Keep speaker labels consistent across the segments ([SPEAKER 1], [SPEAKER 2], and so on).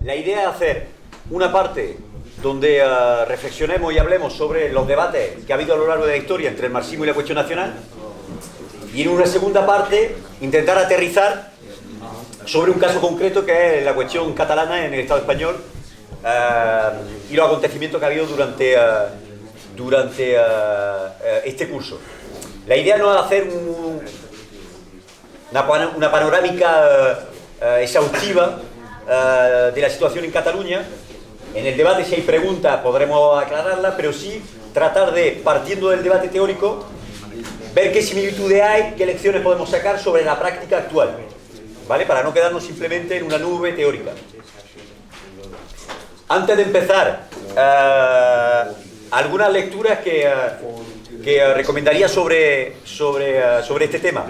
[SPEAKER 1] La idea es hacer una parte donde reflexionemos y hablemos sobre los debates que ha habido a lo largo de la historia entre el marxismo y la cuestión nacional, y en una segunda parte intentar aterrizar sobre un caso concreto que es la cuestión catalana en el Estado español y los acontecimientos que ha habido durante este curso. La idea no es hacer una panorámica exhaustiva de la situación en Cataluña. En el debate, si hay preguntas, podremos aclararlas, pero sí tratar de, partiendo del debate teórico, ver qué similitudes hay, qué lecciones podemos sacar sobre la práctica actual, ¿vale? Para no quedarnos simplemente en una nube teórica. Antes de empezar, algunas lecturas que recomendaría sobre este tema.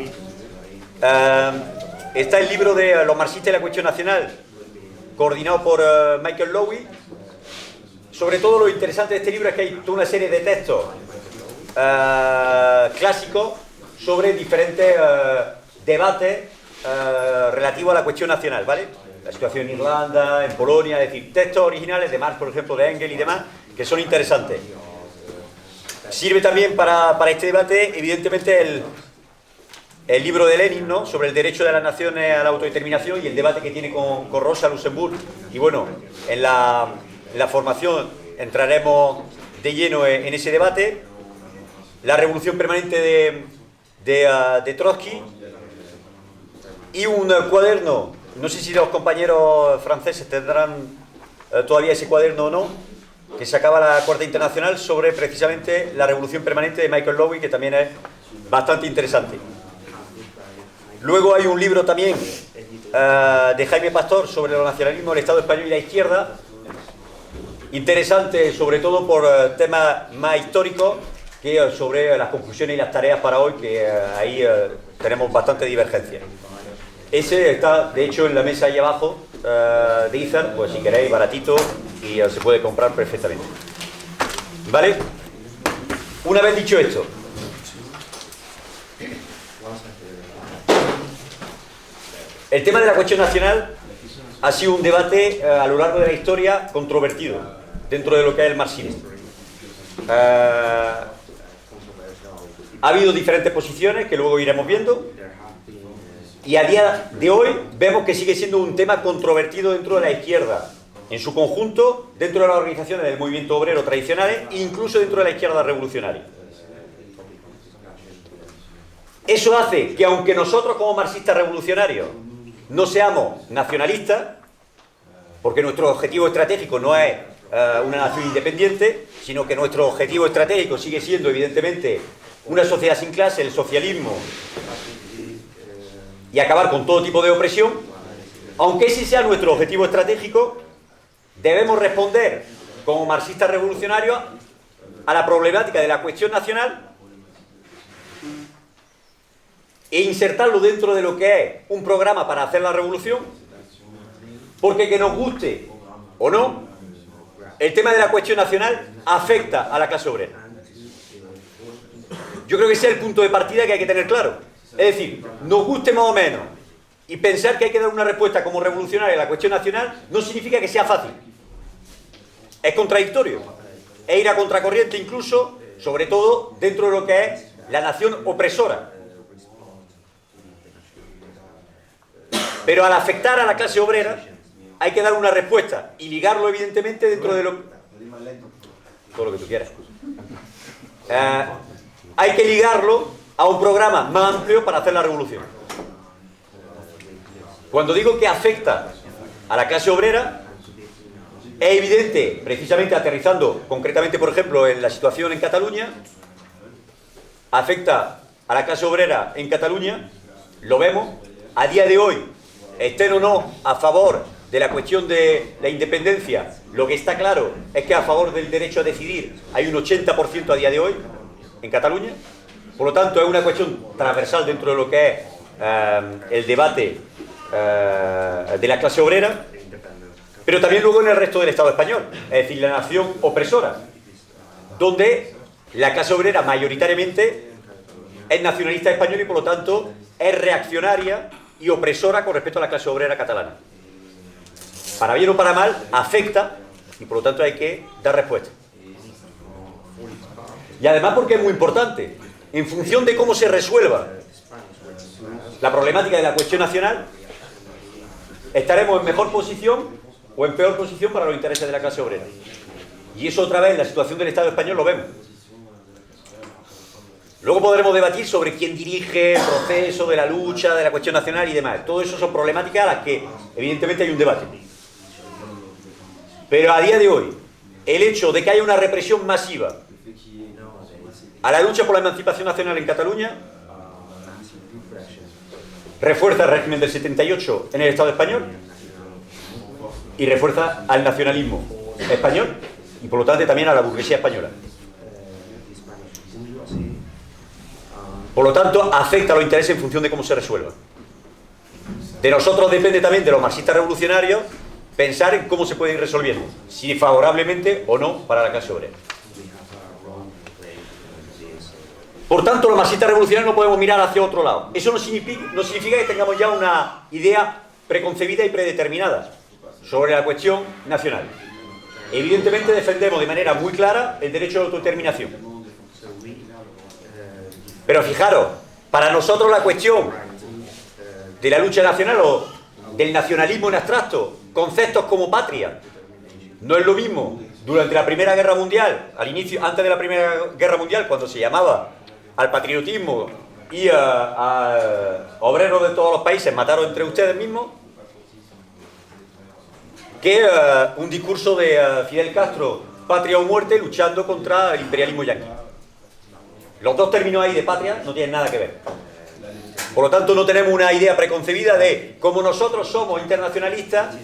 [SPEAKER 1] Está el libro de Los marxistas y la cuestión nacional, coordinado por Michael Lowy. Sobre todo lo interesante de este libro es que hay toda una serie de textos clásicos sobre diferentes debates relativos a la cuestión nacional, ¿vale? La situación en Irlanda, en Polonia, es decir, textos originales de Marx, por ejemplo, de Engels y demás, que son interesantes. Sirve también para este debate, evidentemente, el libro de Lenin, ¿no?, sobre el derecho de las naciones a la autodeterminación y el debate que tiene con Rosa Luxemburg. Y bueno, en la formación entraremos de lleno en ese debate. La revolución permanente de Trotsky y un cuaderno, no sé si los compañeros franceses tendrán todavía ese cuaderno o no, que sacaba la Cuarta Internacional sobre precisamente la revolución permanente de Michael Lowy, que también es bastante interesante. Luego hay un libro también de Jaime Pastor sobre el nacionalismo, el Estado español y la izquierda, interesante sobre todo por temas más históricos que sobre las conclusiones y las tareas para hoy, que ahí tenemos bastante divergencia. Ese está, de hecho, en la mesa ahí abajo de Izar, pues si queréis, baratito, y se puede comprar perfectamente. ¿Vale? Una vez dicho esto, el tema de la cuestión nacional ha sido un debate a lo largo de la historia controvertido dentro de lo que es el marxismo. Ha habido diferentes posiciones que luego iremos viendo, y a día de hoy vemos que sigue siendo un tema controvertido dentro de la izquierda en su conjunto, dentro de las organizaciones del movimiento obrero tradicionales e incluso dentro de la izquierda revolucionaria. Eso hace que, aunque nosotros como marxistas revolucionarios no seamos nacionalistas, porque nuestro objetivo estratégico no es una nación independiente, sino que nuestro objetivo estratégico sigue siendo, evidentemente, una sociedad sin clase, el socialismo, y acabar con todo tipo de opresión. Aunque ese sea nuestro objetivo estratégico, debemos responder como marxistas revolucionarios a la problemática de la cuestión nacional e insertarlo dentro de lo que es un programa para hacer la revolución, porque, que nos guste o no, el tema de la cuestión nacional afecta a la clase obrera. Yo creo que ese es el punto de partida que hay que tener claro. Es decir, nos guste más o menos, y pensar que hay que dar una respuesta como revolucionaria a la cuestión nacional no significa que sea fácil. Es contradictorio. Es ir a contracorriente incluso, sobre todo dentro de lo que es la nación opresora. Pero al afectar a la clase obrera hay que dar una respuesta y ligarlo evidentemente dentro de todo lo que tú quieras. Hay que ligarlo a un programa más amplio para hacer la revolución. Cuando digo que afecta a la clase obrera, es evidente, precisamente aterrizando concretamente, por ejemplo, en la situación en Cataluña, afecta a la clase obrera en Cataluña, lo vemos, a día de hoy, estén o no a favor de la cuestión de la independencia, lo que está claro es que a favor del derecho a decidir hay un 80% a día de hoy en Cataluña. Por lo tanto, es una cuestión transversal dentro de lo que es el debate de la clase obrera, pero también luego en el resto del Estado español, es decir, la nación opresora, donde la clase obrera mayoritariamente es nacionalista española y por lo tanto es reaccionaria y opresora con respecto a la clase obrera catalana. para bien o para mal, afecta y por lo tanto hay que dar respuesta. Y además porque es muy importante, en función de cómo se resuelva la problemática de la cuestión nacional, estaremos en mejor posición o en peor posición para los intereses de la clase obrera. Y eso otra vez en la situación del Estado español lo vemos. Luego podremos debatir sobre quién dirige el proceso de la lucha, de la cuestión nacional y demás. Todo eso son problemáticas a las que evidentemente hay un debate. Pero a día de hoy, el hecho de que haya una represión masiva a la lucha por la emancipación nacional en Cataluña refuerza el régimen del 78 en el Estado español y refuerza al nacionalismo español y por lo tanto también a la burguesía española. Por lo tanto, afecta a los intereses en función de cómo se resuelva. De nosotros depende también, de los marxistas revolucionarios, pensar en cómo se puede ir resolviendo, si favorablemente o no para la clase obrera. Por tanto, los marxistas revolucionarios no podemos mirar hacia otro lado. Eso no significa que tengamos ya una idea preconcebida y predeterminada sobre la cuestión nacional. Evidentemente defendemos de manera muy clara el derecho de autodeterminación. Pero fijaros, para nosotros la cuestión de la lucha nacional o del nacionalismo en abstracto, conceptos como patria, no es lo mismo durante la Primera Guerra Mundial, al inicio, antes de la Primera Guerra Mundial, cuando se llamaba al patriotismo y a obreros de todos los países mataron entre ustedes mismos, que un discurso de Fidel Castro, patria o muerte, luchando contra el imperialismo yanqui. Los dos términos ahí de patria no tienen nada que ver. Por lo tanto, no tenemos una idea preconcebida de, como nosotros somos internacionalistas,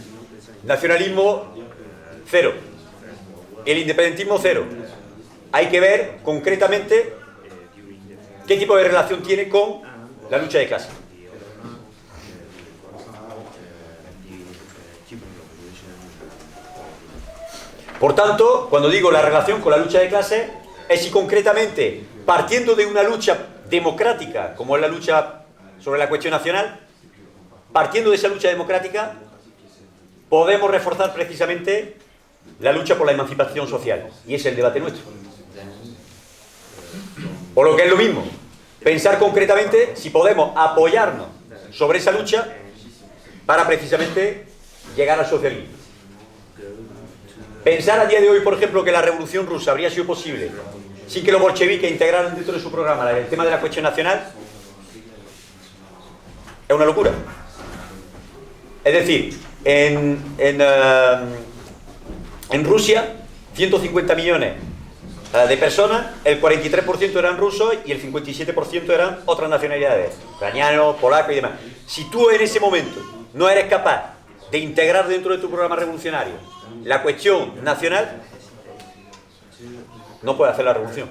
[SPEAKER 1] nacionalismo cero, el independentismo cero. Hay que ver concretamente qué tipo de relación tiene con la lucha de clases. Por tanto, cuando digo la relación con la lucha de clases, es si concretamente, partiendo de una lucha democrática, como es la lucha sobre la cuestión nacional, partiendo de esa lucha democrática, podemos reforzar precisamente la lucha por la emancipación social. Y ese es el debate nuestro. O lo que es lo mismo, pensar concretamente si podemos apoyarnos sobre esa lucha para precisamente llegar al socialismo. Pensar a día de hoy, por ejemplo, que la revolución rusa habría sido posible sin que los bolcheviques integraran dentro de su programa el tema de la cuestión nacional, es una locura. Es decir, en Rusia, 150 millones de personas, el 43% eran rusos y el 57% eran otras nacionalidades, ucranianos, polacos y demás. Si tú en ese momento no eres capaz de integrar dentro de tu programa revolucionario la cuestión nacional, no puedes hacer la revolución.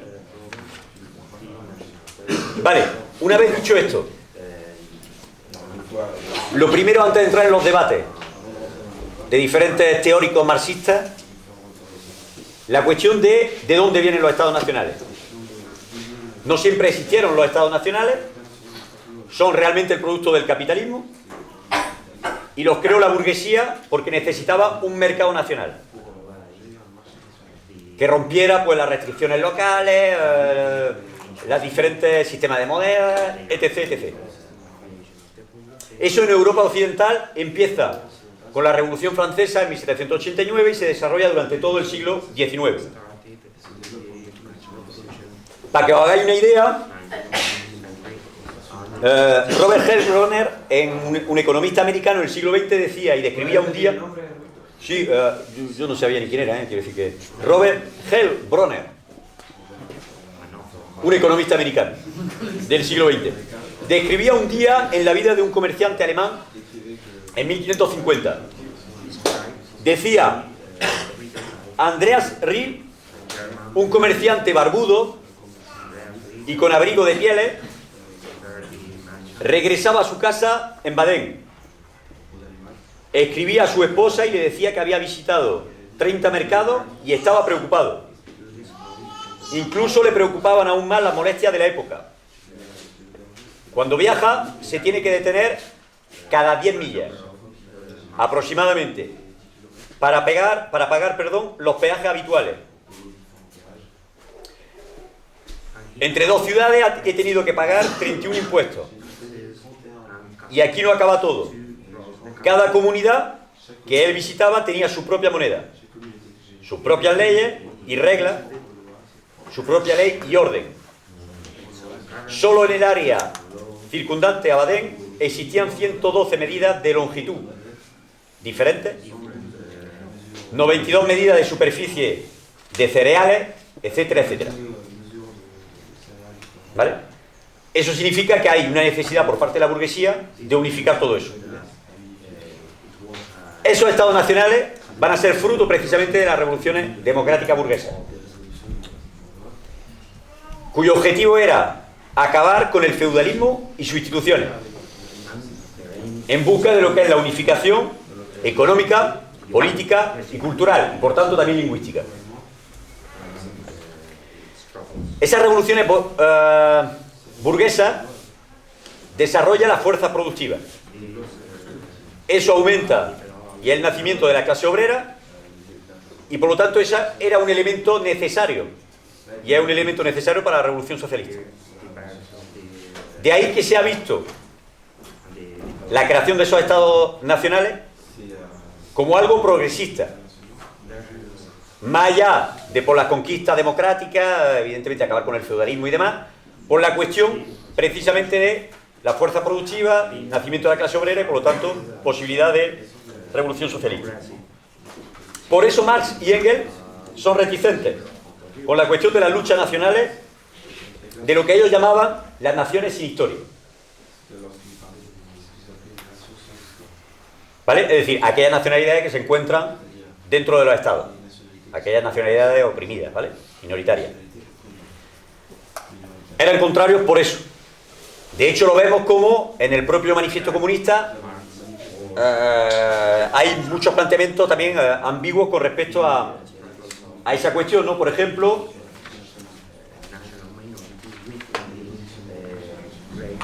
[SPEAKER 1] Vale, una vez dicho esto, lo primero antes de entrar en los debates de diferentes teóricos marxistas, la cuestión de dónde vienen los estados nacionales. No siempre existieron los estados nacionales, son realmente el producto del capitalismo y los creó la burguesía porque necesitaba un mercado nacional que rompiera pues las restricciones locales, los diferentes sistemas de monedas, etc, etc. Eso en Europa occidental empieza con la Revolución Francesa en 1789 y se desarrolla durante todo el siglo XIX. Para que os hagáis una idea, Robert Hell Bronner, un economista americano del siglo XX, decía y describía un día... Sí, yo no sabía ni quién era, quiero decir que... Robert Hell Bronner, un economista americano del siglo XX, describía un día en la vida de un comerciante alemán en 1550. Decía, Andreas Riel, un comerciante barbudo y con abrigo de pieles, regresaba a su casa en Baden. Escribía a su esposa y le decía que había visitado 30 mercados y estaba preocupado. Incluso le preocupaban aún más las molestias de la época. Cuando viaja se tiene que detener cada 10 millas, aproximadamente. para pagar, perdón, los peajes habituales. Entre dos ciudades he tenido que pagar 31 impuestos. Y aquí no acaba todo. Cada comunidad que él visitaba tenía su propia moneda, sus propias leyes y reglas, su propia ley y orden. Solo en el área circundante a Baden existían 112 medidas de longitud diferentes, 92 medidas de superficie de cereales, etcétera, etcétera. ¿Vale? Eso significa que hay una necesidad por parte de la burguesía de unificar todo eso. Esos estados nacionales van a ser fruto precisamente de las revoluciones democráticas burguesas, cuyo objetivo era acabar con el feudalismo y sus instituciones, en busca de lo que es la unificación económica, política y cultural, y por tanto también lingüística. Esas revoluciones burguesas desarrollan las fuerzas productivas. Eso aumenta y el nacimiento de la clase obrera, y por lo tanto ese era un elemento necesario, y es un elemento necesario para la revolución socialista. De ahí que se ha visto la creación de esos estados nacionales como algo progresista, más allá de por las conquistas democráticas, evidentemente acabar con el feudalismo y demás, por la cuestión precisamente de la fuerza productiva, nacimiento de la clase obrera y por lo tanto posibilidad de revolución socialista. Por eso Marx y Engels son reticentes con la cuestión de las luchas nacionales, de lo que ellos llamaban las naciones sin historia. ¿Vale? Es decir, aquellas nacionalidades que se encuentran dentro de los estados, aquellas nacionalidades oprimidas, ¿vale? Minoritarias. Eran contrarios por eso. De hecho, lo vemos como en el propio manifiesto comunista hay muchos planteamientos también ambiguos con respecto a esa cuestión, ¿no? Por ejemplo,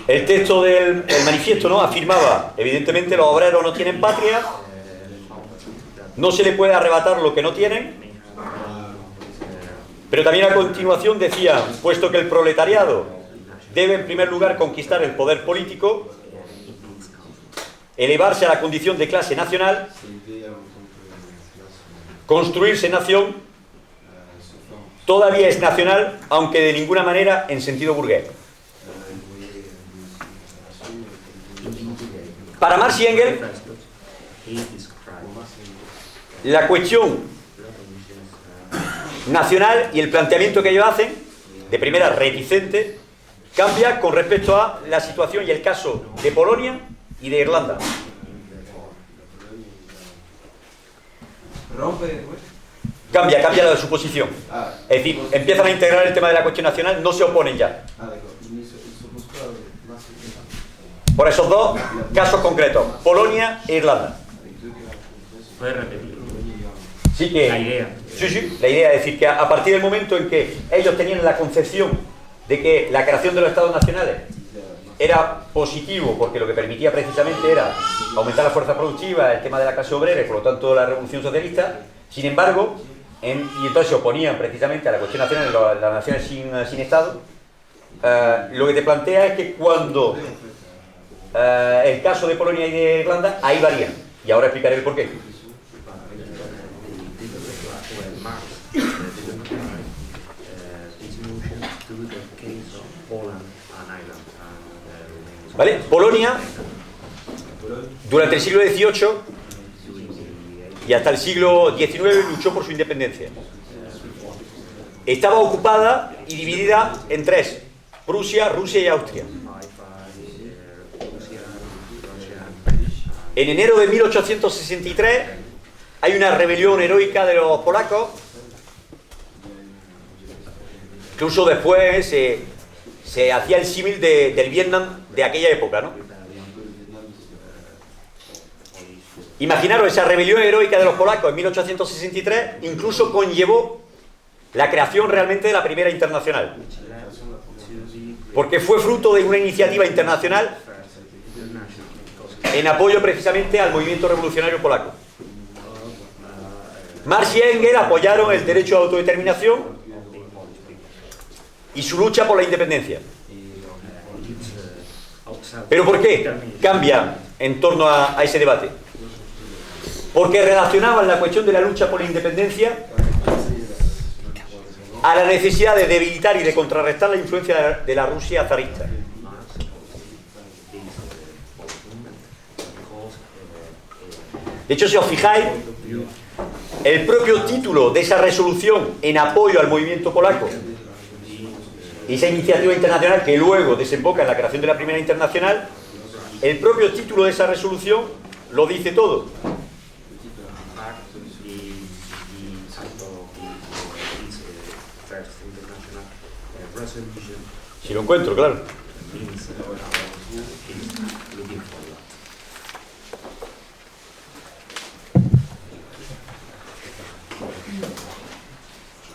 [SPEAKER 1] el texto del manifiesto, ¿no? Afirmaba, evidentemente los obreros no tienen patria, no se les puede arrebatar lo que no tienen, pero también a continuación decía, puesto que el proletariado debe en primer lugar conquistar el poder político, elevarse a la condición de clase nacional, construirse nación, todavía es nacional, aunque de ninguna manera en sentido burgués. Para Marx y Engels, la cuestión nacional y el planteamiento que ellos hacen, de primera reticente, cambia con respecto a la situación y el caso de Polonia y de Irlanda. Cambia la su posición. Es decir, empiezan a integrar el tema de la cuestión nacional, no se oponen ya. Por esos dos casos concretos, Polonia e Irlanda.
[SPEAKER 2] ¿Puedes repetir?
[SPEAKER 1] Sí que,
[SPEAKER 2] la idea.
[SPEAKER 1] Sí, la idea es decir que a partir del momento en que ellos tenían la concepción de que la creación de los estados nacionales era positivo porque lo que permitía precisamente era aumentar la fuerza productiva, el tema de la clase obrera y por lo tanto la revolución socialista, sin embargo, y entonces se oponían precisamente a la cuestión nacional, las naciones sin estado, lo que te plantea es que cuando el caso de Polonia y de Irlanda, ahí varían, y ahora explicaré el porqué. ¿Vale? Polonia, durante el siglo XVIII y hasta el siglo XIX, luchó por su independencia. Estaba ocupada y dividida en tres: Prusia, Rusia y Austria. En enero de 1863 hay una rebelión heroica de los polacos. Incluso después se hacía el símil del Vietnam de aquella época, ¿no? Imaginaros, esa rebelión heroica de los polacos en 1863 incluso conllevó la creación realmente de la primera internacional, porque fue fruto de una iniciativa internacional en apoyo precisamente al movimiento revolucionario polaco. Marx y Engels apoyaron el derecho a autodeterminación y su lucha por la independencia. ¿Pero por qué cambia en torno a ese debate? Porque relacionaban la cuestión de la lucha por la independencia a la necesidad de debilitar y de contrarrestar la influencia de la Rusia zarista. De hecho, si os fijáis, el propio título de esa resolución en apoyo al movimiento polaco y esa iniciativa internacional que luego desemboca en la creación de la primera internacional, el propio título de esa resolución lo dice todo. Si lo encuentro, claro.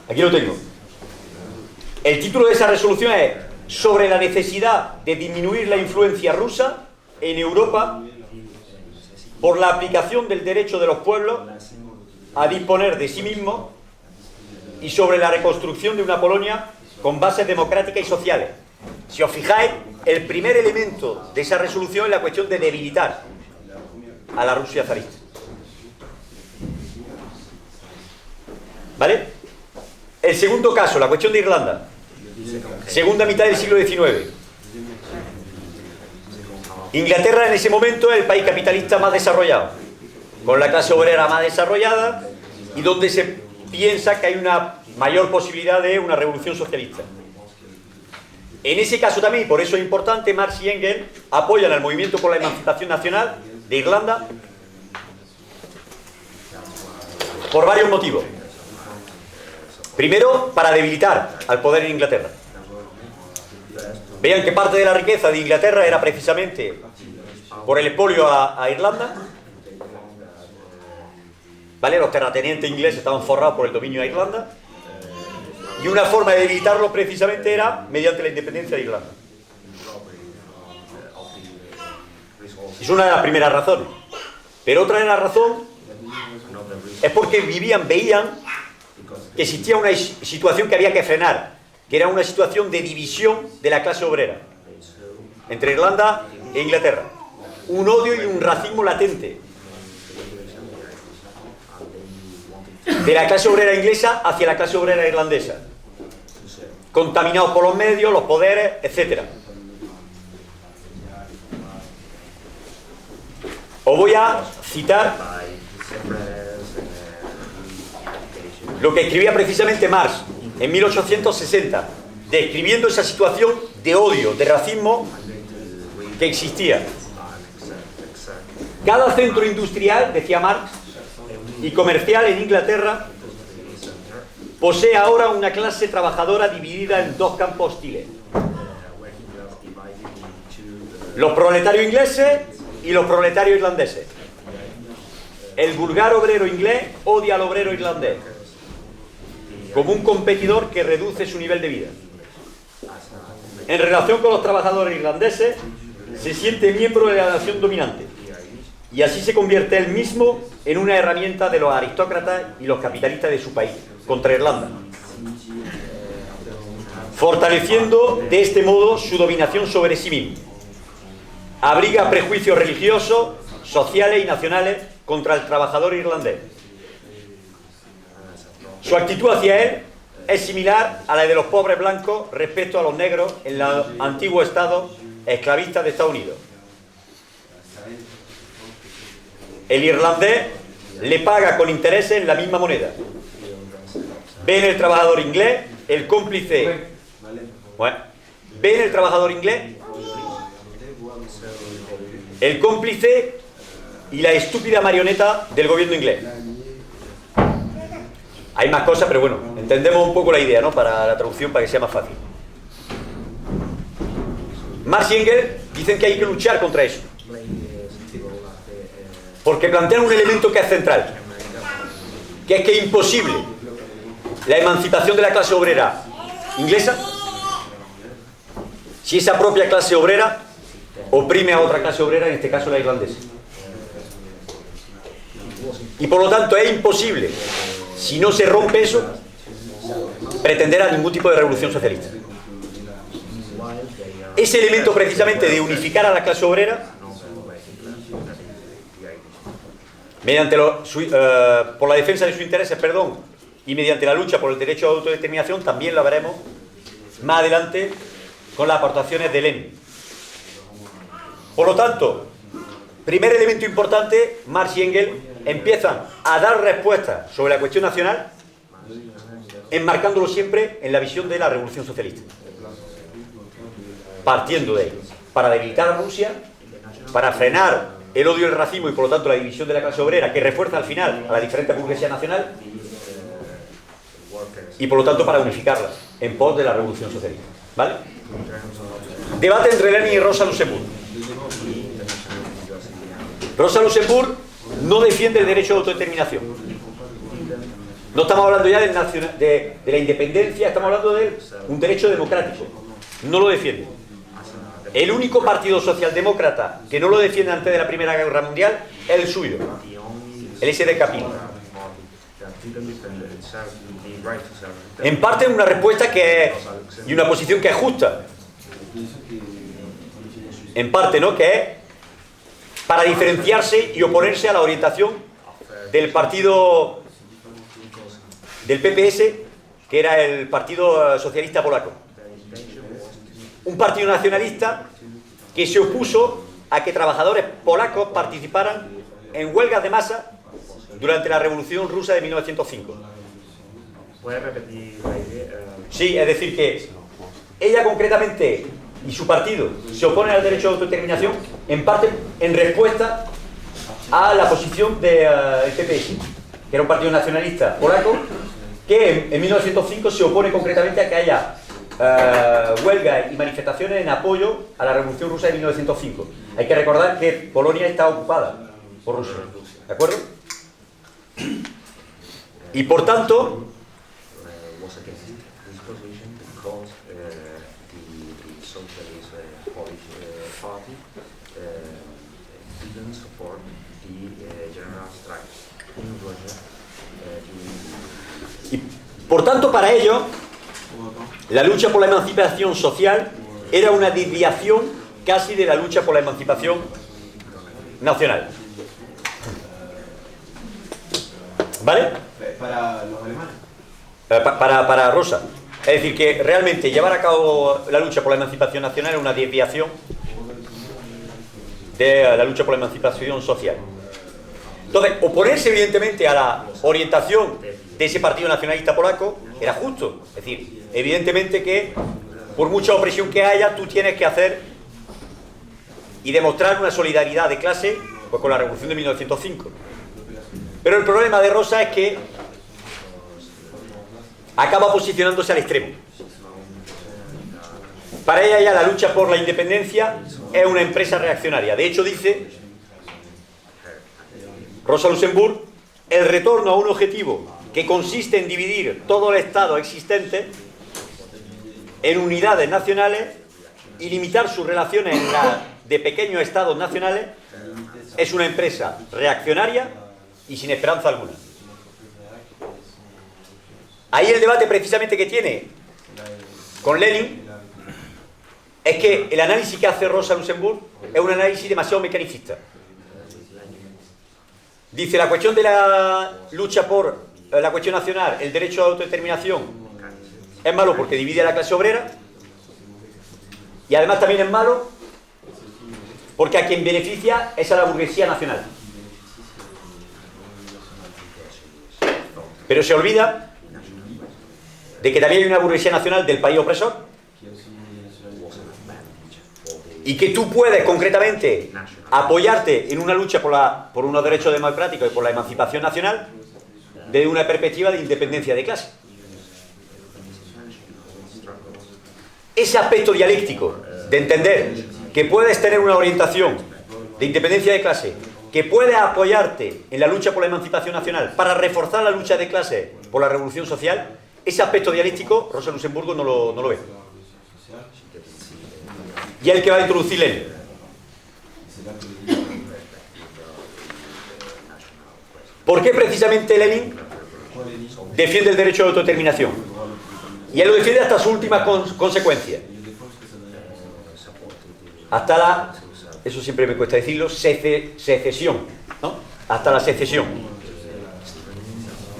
[SPEAKER 1] Aquí lo tengo. El título de esa resolución es sobre la necesidad de disminuir la influencia rusa en Europa por la aplicación del derecho de los pueblos a disponer de sí mismos y sobre la reconstrucción de una Polonia con bases democráticas y sociales. Si os fijáis, el primer elemento de esa resolución es la cuestión de debilitar a la Rusia zarista. ¿Vale? El segundo caso, la cuestión de Irlanda. Segunda mitad del siglo XIX. Inglaterra en ese momento es el país capitalista más desarrollado, con la clase obrera más desarrollada y donde se piensa que hay una mayor posibilidad de una revolución socialista. En ese caso también, y por eso es importante, Marx y Engels apoyan al movimiento por la emancipación nacional de Irlanda por varios motivos. Primero, para debilitar al poder en Inglaterra. Vean que parte de la riqueza de Inglaterra era precisamente por el expolio a Irlanda. ¿Vale? Los terratenientes ingleses estaban forrados por el dominio de Irlanda. Y una forma de debilitarlo precisamente era mediante la independencia de Irlanda. Es una de las primeras razones. Pero otra de las razones es porque veían que existía una situación que había que frenar, que era una situación de división de la clase obrera entre Irlanda e Inglaterra. Un odio y un racismo latente de la clase obrera inglesa hacia la clase obrera irlandesa, contaminados por los medios, los poderes, etc. Os voy a citar lo que escribía precisamente Marx en 1860, describiendo esa situación de odio, de racismo que existía. Cada centro industrial, decía Marx, y comercial en Inglaterra posee ahora una clase trabajadora dividida en dos campos hostiles: los proletarios ingleses y los proletarios irlandeses. El vulgar obrero inglés odia al obrero irlandés como un competidor que reduce su nivel de vida. En relación con los trabajadores irlandeses, se siente miembro de la nación dominante y así se convierte él mismo en una herramienta de los aristócratas y los capitalistas de su país contra Irlanda, fortaleciendo de este modo su dominación sobre sí mismo. Abriga prejuicios religiosos, sociales y nacionales contra el trabajador irlandés. Su actitud hacia él es similar a la de los pobres blancos respecto a los negros en los antiguos estados esclavistas de Estados Unidos. El irlandés le paga con intereses en la misma moneda. Ve en el trabajador inglés el cómplice. Bueno, ve en el trabajador inglés el cómplice y la estúpida marioneta del gobierno inglés. Hay más cosas, pero bueno, entendemos un poco la idea, ¿no? Para la traducción, para que sea más fácil. Marx y Engels dicen que hay que luchar contra eso, porque plantean un elemento que es central, que es que es imposible la emancipación de la clase obrera inglesa si esa propia clase obrera oprime a otra clase obrera, en este caso la irlandesa. Y por lo tanto es imposible si no se rompe eso, pretender a ningún tipo de revolución socialista. Ese elemento precisamente de unificar a la clase obrera mediante por la defensa de sus intereses, y mediante la lucha por el derecho a autodeterminación, también lo veremos más adelante con las aportaciones de Lenin. Por lo tanto, primer elemento importante, Marx y Engels empiezan a dar respuestas sobre la cuestión nacional, enmarcándolo siempre en la visión de la revolución socialista, partiendo de ahí, para debilitar a Rusia, para frenar el odio y el racismo y por lo tanto la división de la clase obrera, que refuerza al final a la diferente burguesía nacional, y por lo tanto para unificarla en pos de la revolución socialista. ¿Vale? Debate entre Lenin y Rosa Luxemburg. Rosa Luxemburg no defiende el derecho de autodeterminación. No estamos hablando ya de la independencia, estamos hablando de un derecho democrático. No lo defiende. El único partido socialdemócrata que no lo defiende antes de la Primera Guerra Mundial es el suyo, el SDKP. En parte una respuesta y una posición que es justa. En parte, ¿no? Que es para diferenciarse y oponerse a la orientación del partido del PPS, que era el Partido Socialista Polaco. Un partido nacionalista que se opuso a que trabajadores polacos participaran en huelgas de masa durante la Revolución Rusa de 1905.
[SPEAKER 2] ¿Puedes repetir la idea?
[SPEAKER 1] Sí, es decir que ella concretamente y su partido se oponen al derecho de autodeterminación en parte en respuesta a la posición del PPS, que era un partido nacionalista polaco que en 1905 se opone concretamente a que haya huelgas y manifestaciones en apoyo a la Revolución Rusa de 1905. Hay que recordar que Polonia está ocupada por Rusia, ¿de acuerdo? Y por tanto, para ello, la lucha por la emancipación social era una desviación casi de la lucha por la emancipación nacional. ¿Vale?
[SPEAKER 3] Para los alemanes.
[SPEAKER 1] Para Rosa. Es decir, que realmente llevar a cabo la lucha por la emancipación nacional es una desviación de la lucha por la emancipación social. Entonces, oponerse evidentemente a la orientación de ese partido nacionalista polaco era justo. Es decir, evidentemente que por mucha opresión que haya, tú tienes que hacer y demostrar una solidaridad de clase pues, con la Revolución de 1905. Pero el problema de Rosa es que acaba posicionándose al extremo. Para ella ya la lucha por la independencia es una empresa reaccionaria. De hecho dice Rosa Luxemburg, el retorno a un objetivo que consiste en dividir todo el Estado existente en unidades nacionales y limitar sus relaciones en de pequeños Estados nacionales es una empresa reaccionaria y sin esperanza alguna. Ahí el debate precisamente que tiene con Lenin es que el análisis que hace Rosa Luxemburg es un análisis demasiado mecanicista. Dice, la cuestión de la lucha por la cuestión nacional, el derecho a autodeterminación, es malo porque divide a la clase obrera y además también es malo porque a quien beneficia es a la burguesía nacional. Pero se olvida de que también hay una burguesía nacional del país opresor y que tú puedes concretamente apoyarte en una lucha por unos derechos democráticos y por la emancipación nacional desde una perspectiva de independencia de clase. Ese aspecto dialéctico de entender que puedes tener una orientación de independencia de clase, que puedes apoyarte en la lucha por la emancipación nacional para reforzar la lucha de clase por la revolución social, ese aspecto dialéctico Rosa Luxemburgo no lo ve. Y es el que va a introducir Lenin. ¿Por qué precisamente Lenin defiende el derecho de autodeterminación. Y él lo defiende hasta su última consecuencia. Hasta la, eso siempre me cuesta decirlo, secesión, ¿no? Hasta la secesión.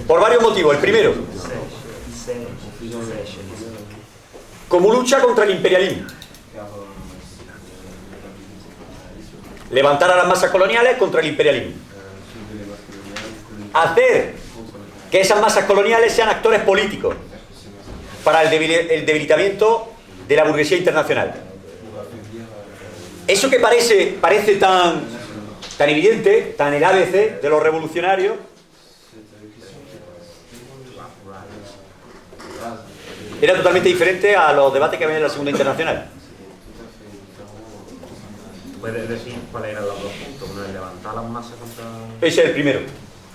[SPEAKER 1] Por varios motivos. El primero, como lucha contra el imperialismo. Levantar a las masas coloniales contra el imperialismo. Hacer que esas masas coloniales sean actores políticos para el debilitamiento de la burguesía internacional. Eso que parece tan evidente, tan el ABC de los revolucionarios, era totalmente diferente a los debates que había en la Segunda Internacional.
[SPEAKER 2] ¿Puedes decir cuáles eran los dos puntos? Uno es levantar las masas contra...
[SPEAKER 1] Ese es el primero.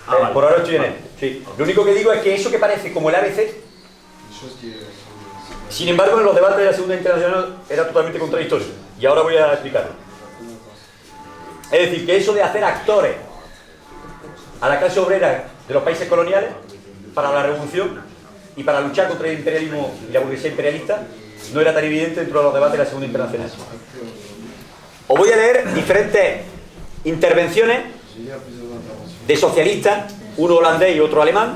[SPEAKER 2] Vale.
[SPEAKER 1] Por ahora estoy en él. Sí. Lo único que digo es que eso que parece como el ABC, sin embargo, en los debates de la Segunda Internacional era totalmente contradictorio. Y ahora voy a explicarlo. Es decir, que eso de hacer actores a la clase obrera de los países coloniales para la revolución y para luchar contra el imperialismo y la burguesía imperialista no era tan evidente dentro de los debates de la Segunda Internacional. Os voy a leer diferentes intervenciones de socialistas, uno holandés y otro alemán,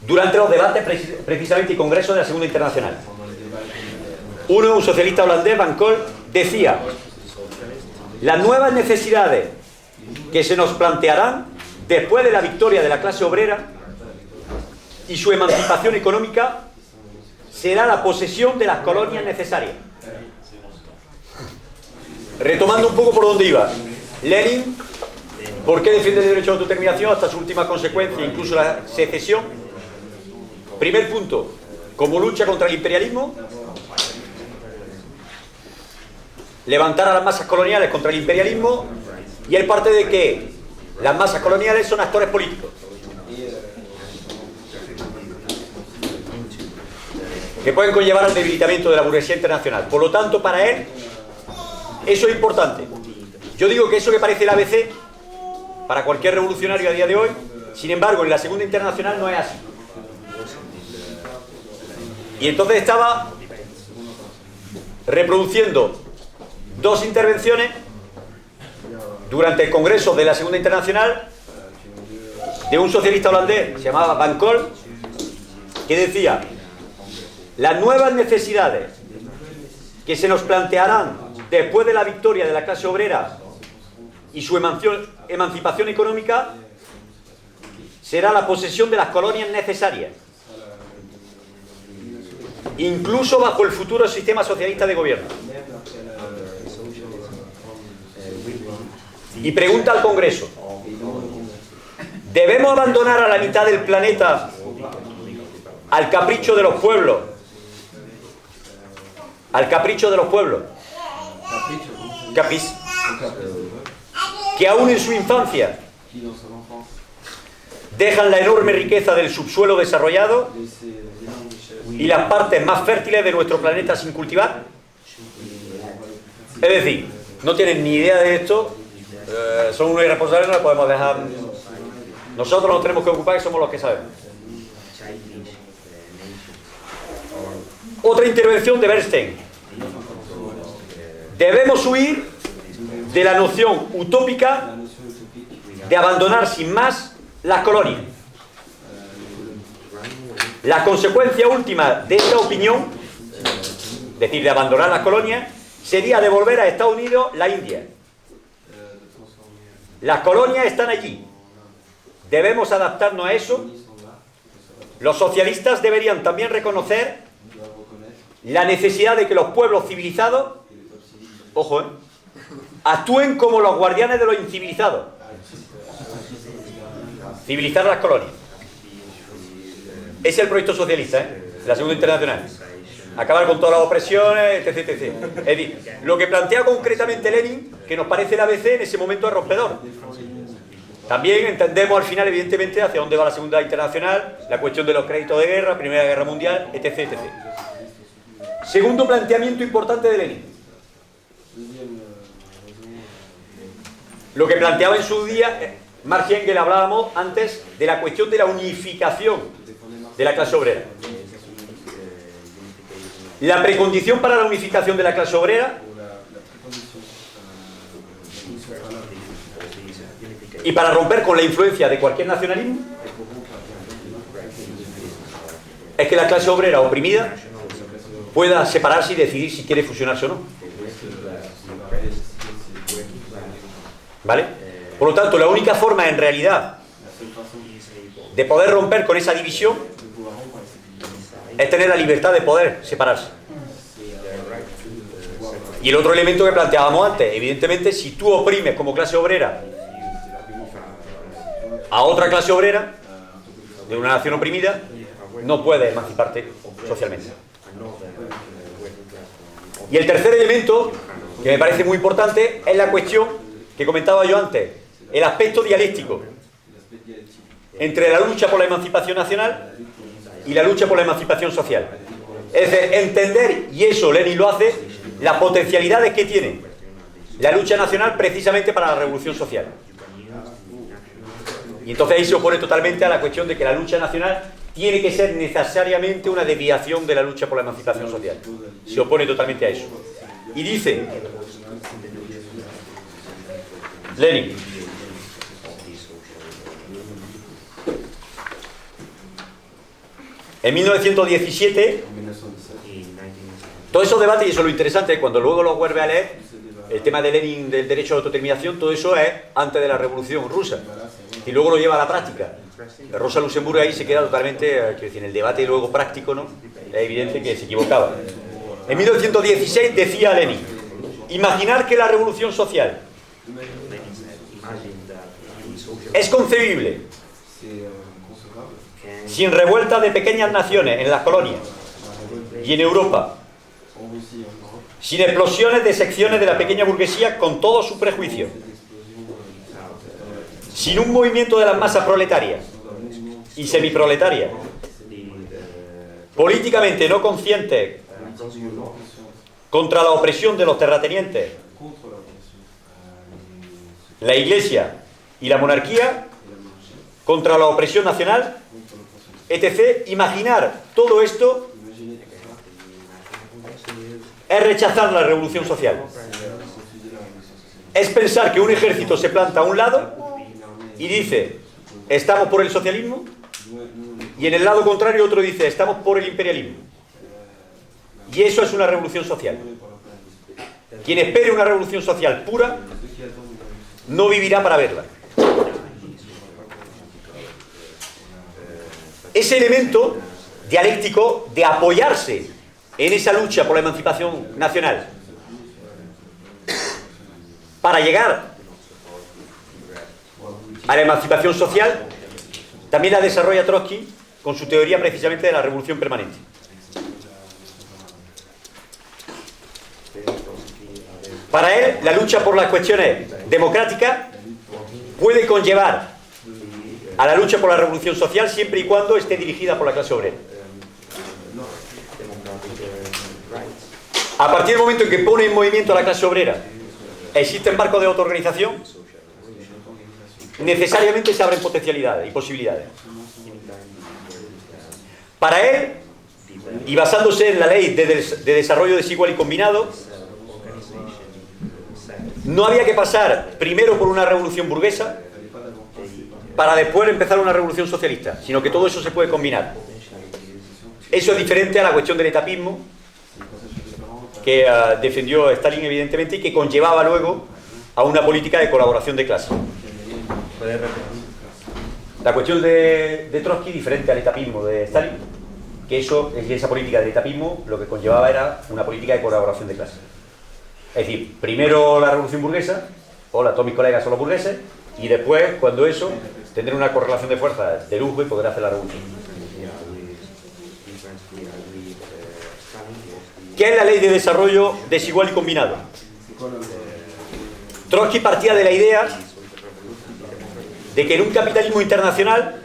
[SPEAKER 1] durante los debates precisamente y congresos de la Segunda Internacional. Uno, un socialista holandés, Van Kool, decía: las nuevas necesidades que se nos plantearán después de la victoria de la clase obrera y su emancipación económica será la posesión de las colonias necesarias. Retomando un poco por donde iba, Lenin, ¿por qué defiende el derecho a autodeterminación hasta su última consecuencia, incluso la secesión? Primer punto, como lucha contra el imperialismo, levantar a las masas coloniales contra el imperialismo, y él parte de que las masas coloniales son actores políticos que pueden conllevar al debilitamiento de la burguesía internacional. Por lo tanto, para él, eso es importante. Yo digo que eso que parece el ABC para cualquier revolucionario a día de hoy, sin embargo, en la Segunda Internacional no es así. Y entonces estaba reproduciendo dos intervenciones durante el Congreso de la Segunda Internacional de un socialista holandés, se llamaba Van Kool, que decía: las nuevas necesidades que se nos plantearán después de la victoria de la clase obrera y su emancipación económica será la posesión de las colonias necesarias, incluso bajo el futuro sistema socialista de gobierno. Y pregunta al Congreso: ¿debemos abandonar a la mitad del planeta al capricho de los pueblos? Al capricho de los pueblos. Capis. Que aún en su infancia dejan la enorme riqueza del subsuelo desarrollado y las partes más fértiles de nuestro planeta sin cultivar. Es decir, no tienen ni idea de esto, son unos irresponsables, no les podemos dejar. Nosotros nos tenemos que ocupar, que somos los que sabemos. Otra intervención de Bernstein: debemos huir de la noción utópica de abandonar sin más las colonias. La consecuencia última de esta opinión, es decir, de abandonar las colonias, sería devolver a Estados Unidos la India. Las colonias están allí. Debemos adaptarnos a eso. Los socialistas deberían también reconocer la necesidad de que los pueblos civilizados, ojo, actúen como los guardianes de los incivilizados. Civilizar las colonias. Ese es el proyecto socialista, la Segunda Internacional. Acabar con todas las opresiones, etc, etc. Es decir, lo que plantea concretamente Lenin, que nos parece el ABC, en ese momento es rompedor. También entendemos al final, evidentemente, hacia dónde va la Segunda Internacional, la cuestión de los créditos de guerra, Primera Guerra Mundial, etc, etc. Segundo planteamiento importante de Lenin. Lo que planteaba en su día Marx y Engels hablábamos antes de la cuestión de la unificación de la clase obrera. La precondición para la unificación de la clase obrera y para romper con la influencia de cualquier nacionalismo es que la clase obrera oprimida pueda separarse y decidir si quiere fusionarse o no. ¿Vale? Por lo tanto, la única forma en realidad de poder romper con esa división es tener la libertad de poder separarse. Y el otro elemento que planteábamos antes, evidentemente, si tú oprimes como clase obrera a otra clase obrera de una nación oprimida, no puedes emanciparte socialmente. Y el tercer elemento, que me parece muy importante, es la cuestión que comentaba yo antes, el aspecto dialéctico entre la lucha por la emancipación nacional y la lucha por la emancipación social. Es decir, entender, y eso Lenin lo hace, las potencialidades que tiene la lucha nacional precisamente para la revolución social. Y entonces ahí se opone totalmente a la cuestión de que la lucha nacional tiene que ser necesariamente una desviación de la lucha por la emancipación social. Se opone totalmente a eso. Y dice Lenin: en 1917, todos esos debates, y eso es lo interesante, cuando luego los vuelve a leer, el tema de Lenin del derecho a la autodeterminación, todo eso es antes de la Revolución Rusa. Y luego lo lleva a la práctica. Rosa Luxemburgo ahí se queda totalmente, quiero decir, en el debate luego práctico, ¿no? Es evidente que se equivocaba. En 1916 decía Lenin: imaginar que la revolución social es concebible sin revueltas de pequeñas naciones en las colonias y en Europa, sin explosiones de secciones de la pequeña burguesía con todos sus prejuicios, sin un movimiento de las masas proletarias y semiproletarias, políticamente no conscientes contra la opresión de los terratenientes, la Iglesia y la monarquía, contra la opresión nacional, etc. Imaginar todo esto es rechazar la revolución social. Es pensar que un ejército se planta a un lado y dice: estamos por el socialismo, y en el lado contrario otro dice: estamos por el imperialismo. Y eso es una revolución social. Quien espere una revolución social pura no vivirá para verla. Ese elemento dialéctico de apoyarse en esa lucha por la emancipación nacional para llegar a la emancipación social también la desarrolla Trotsky con su teoría precisamente de la revolución permanente. Para él, la lucha por las cuestiones democráticas puede conllevar a la lucha por la revolución social siempre y cuando esté dirigida por la clase obrera. A partir del momento en que pone en movimiento a la clase obrera, existen marcos de autoorganización, necesariamente se abren potencialidades y posibilidades. Para él, y basándose en la ley de desarrollo desigual y combinado, no había que pasar primero por una revolución burguesa para después empezar una revolución socialista, sino que todo eso se puede combinar. Eso es diferente a la cuestión del etapismo que defendió Stalin, evidentemente, y que conllevaba luego a una política de colaboración de clase. La cuestión de Trotsky, diferente al etapismo de Stalin, que esa política del etapismo lo que conllevaba era una política de colaboración de clase. Es decir, primero la revolución burguesa, hola, todos mis colegas son los burgueses, y después, cuando eso, tendré una correlación de fuerzas de lujo y poder hacer la revolución. ¿Qué es la ley de desarrollo desigual y combinado? Trotsky partía de la idea de que en un capitalismo internacional,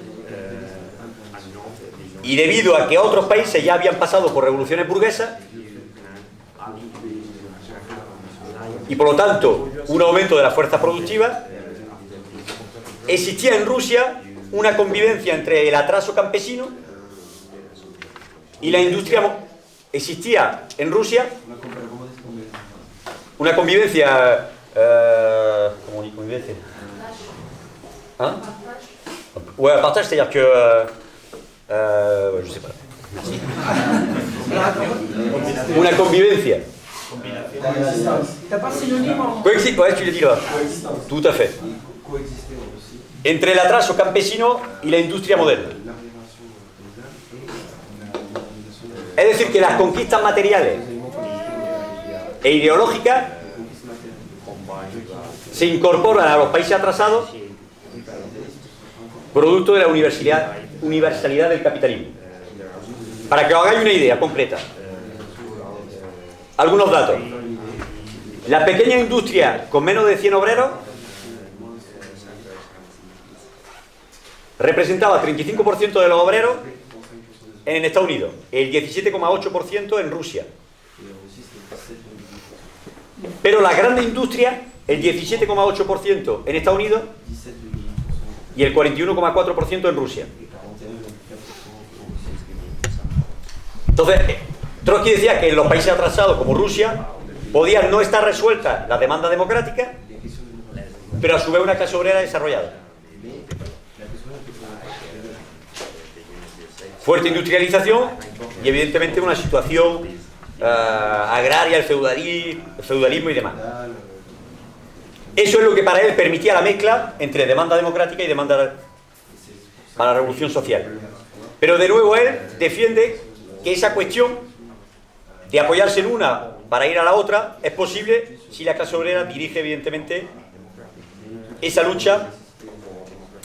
[SPEAKER 1] y debido a que otros países ya habían pasado por revoluciones burguesas, y por lo tanto un aumento de las fuerzas productivas, existía en Rusia una convivencia entre el atraso campesino y la industria. Existía en Rusia una convivencia. Comment on dit convivencia? Hein? Ouais, partage, c'est-à-dire que. Je sais pas. Una convivencia.
[SPEAKER 3] T'as pas synonyme en...
[SPEAKER 1] Coexiste, ouais, tu l'as dit là. Tout à fait. Entre el atraso campesino y la industria moderna. Es decir, que las conquistas materiales e ideológicas se incorporan a los países atrasados producto de la universalidad del capitalismo. Para que os hagáis una idea concreta, algunos datos. La pequeña industria con menos de 100 obreros representaba 35% de los obreros en Estados Unidos, el 17,8% en Rusia. Pero la grande industria, el 17,8% en Estados Unidos y el 41,4% en Rusia. Entonces, Trotsky decía que en los países atrasados como Rusia podían no estar resueltas las demandas democráticas, pero a su vez una clase obrera desarrollada. Fuerte industrialización y evidentemente una situación agraria, el feudalismo y demás. Eso es lo que para él permitía la mezcla entre demanda democrática y demanda para la revolución social. Pero de nuevo él defiende que esa cuestión de apoyarse en una para ir a la otra es posible si la clase obrera dirige evidentemente esa lucha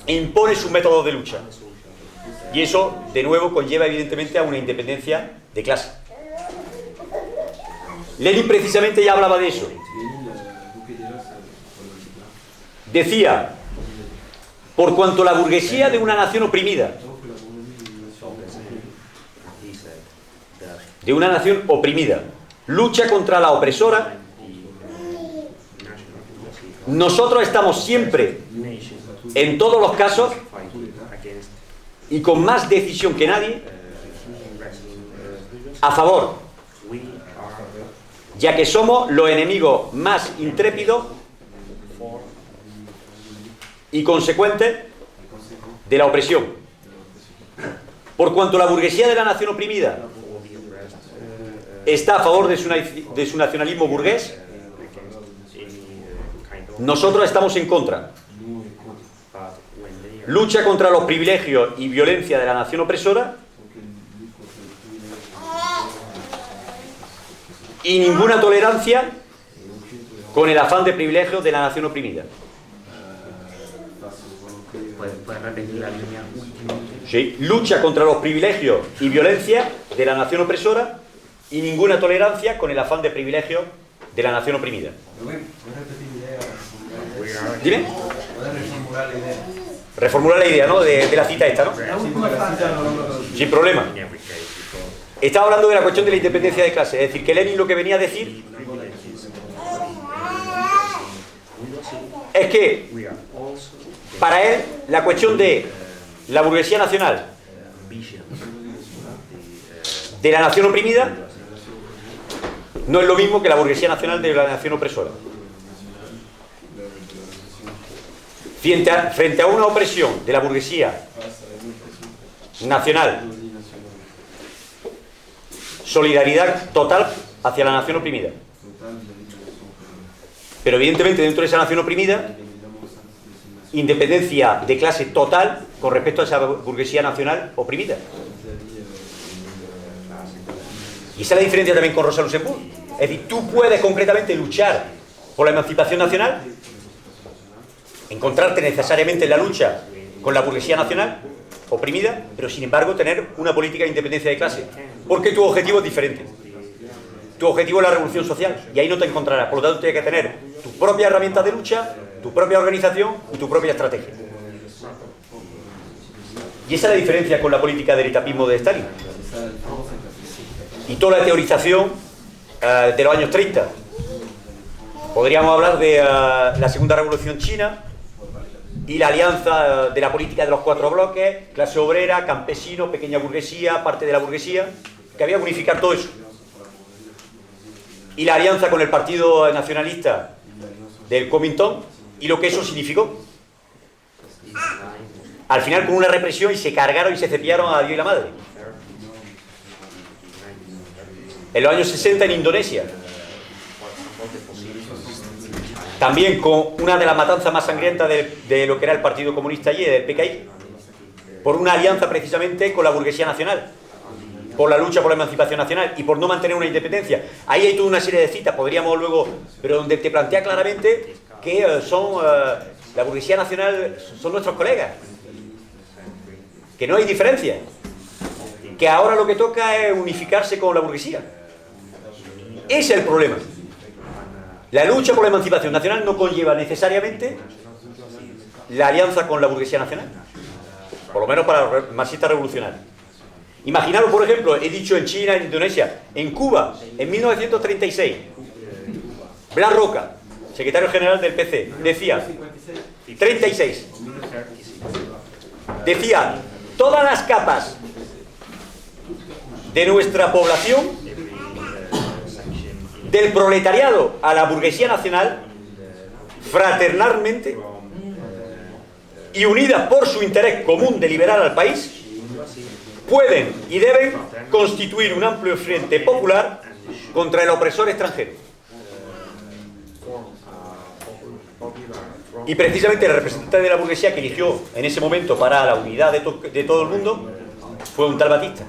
[SPEAKER 1] e impone sus métodos de lucha. Y eso, de nuevo, conlleva evidentemente a una independencia de clase. Lenin precisamente ya hablaba de eso. Decía, por cuanto la burguesía de una nación oprimida, lucha contra la opresora, nosotros estamos siempre, en todos los casos, y con más decisión que nadie, a favor, ya que somos los enemigos más intrépidos y consecuentes de la opresión. Por cuanto la burguesía de la nación oprimida está a favor de su nacionalismo burgués, nosotros estamos en contra. Lucha contra los privilegios y violencia de la nación opresora y ninguna tolerancia con el afán de privilegios de la nación oprimida.
[SPEAKER 2] ¿Puedes repetir la línea última?
[SPEAKER 1] Sí, lucha contra los privilegios y violencia de la nación opresora y ninguna tolerancia con el afán de privilegios de la nación oprimida. Dime. Reformular la idea, ¿no? De la cita esta, ¿no? Sin problema. Estaba hablando de la cuestión de la independencia de clase, es decir, que Lenin lo que venía a decir es que para él la cuestión de la burguesía nacional de la nación oprimida no es lo mismo que la burguesía nacional de la nación opresora. Frente a una opresión de la burguesía nacional, solidaridad total hacia la nación oprimida. Pero evidentemente dentro de esa nación oprimida, independencia de clase total con respecto a esa burguesía nacional oprimida. Y esa es la diferencia también con Rosa Luxemburg. Es decir, tú puedes concretamente luchar por la emancipación nacional, encontrarte necesariamente en la lucha con la burguesía nacional oprimida, pero sin embargo tener una política de independencia de clase, porque tu objetivo es diferente. Tu objetivo es la revolución social y ahí no te encontrarás. Por lo tanto, tienes que tener tus propias herramientas de lucha, tu propia organización y tu propia estrategia. Y esa es la diferencia con la política del etapismo de Stalin y toda la teorización de los años 30. Podríamos hablar de la segunda revolución china, y la alianza de la política de los 4 bloques, clase obrera, campesino, pequeña burguesía, parte de la burguesía, que había que unificar todo eso. Y la alianza con el Partido Nacionalista del Comintern y lo que eso significó. Al final con una represión y se cargaron y se cepillaron a Dios y la madre. En los años 60 en Indonesia, también con una de las matanzas más sangrientas de lo que era el Partido Comunista allí, del PKI, por una alianza precisamente con la burguesía nacional, por la lucha por la emancipación nacional y por no mantener una independencia. Ahí hay toda una serie de citas, podríamos luego, pero donde te plantea claramente que la burguesía nacional son nuestros colegas, que no hay diferencia, que ahora lo que toca es unificarse con la burguesía. Ese es el problema. La lucha por la emancipación nacional no conlleva necesariamente la alianza con la burguesía nacional, por lo menos para los marxistas revolucionarios. Imaginaros, por ejemplo, he dicho en China, en Indonesia, en Cuba, en 1936, Blas Roca, secretario general del PC, decía, 36, decía, todas las capas de nuestra población, del proletariado a la burguesía nacional, fraternalmente y unidas por su interés común de liberar al país, pueden y deben constituir un amplio frente popular contra el opresor extranjero. Y precisamente el representante de la burguesía que eligió en ese momento para la unidad de todo el mundo fue un tal Batista.